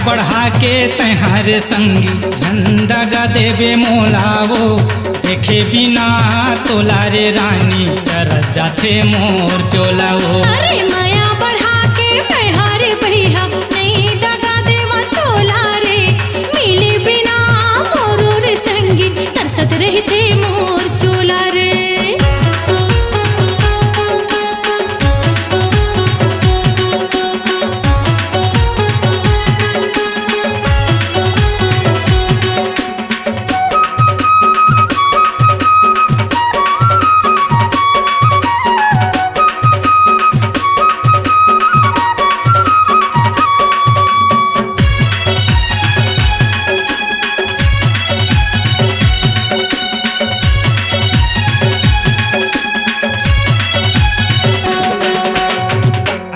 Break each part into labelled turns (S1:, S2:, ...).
S1: बढ़ा के तैहार संगी झंडा गा देवे मोलावो देखे बिना तोला रे रानी कर जाते मोर चोलावो।
S2: अरे माया बढ़ा के तैहार भैया नहीं दगा देवा तोला रे मिले बिना मोर रे संगी तरसत रहते मोर चोला रे।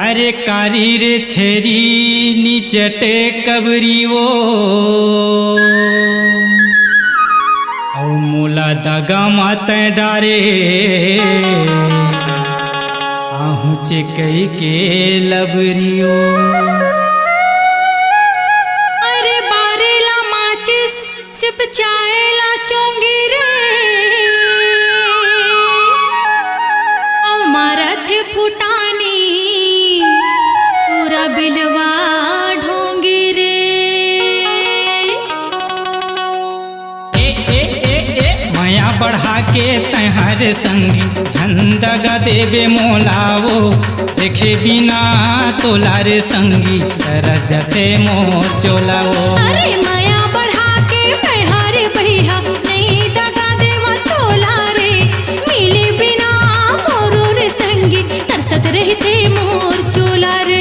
S1: अरे कारी रे छेरी नीचटे कबरी वो औ मोला दगा माते डारे आहू चेकई के लबरियो।
S2: अरे बारेला माचिस सिप चायला चोंगी रे औ मारथ फुटानी पूरा बिलवा ढोंगी रे।
S1: माया बढ़ा के तैहार संगी झंडा गा देवे मोलावो देखे बिना तोला रे संगी रजते मोर चोलावो।
S2: अरे माया बढ़ा के तैहार भैया नहीं दगा देवा तोला रे मिले बिना मोर रे संगी तरसत रहते मोर चोला रे।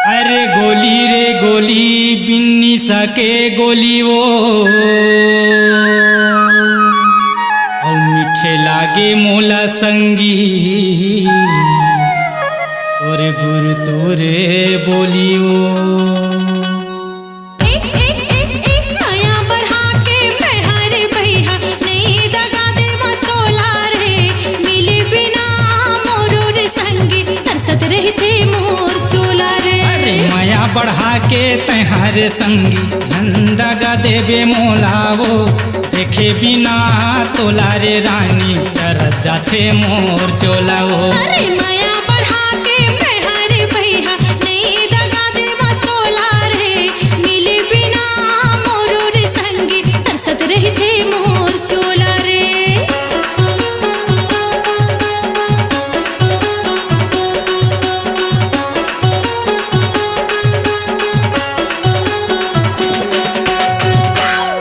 S1: अरे गोली रे गोली बिन्नी सके गोली वो औ मीठे लागे मोला संगी तोरे गुरु तोरे बोलियो।
S2: माया बढ़ा के तैहार भैया नहीं दगा देवा तोला रे मिले बिना मोर रे संगी तरसत रहते मोर चोला रे।
S1: अरे माया बढ़ा के तैहार संगी झंडा गा देवे मोलावो देखे बिना तोला रे रानी कर जाते मोर चोलावो।
S2: अरे माया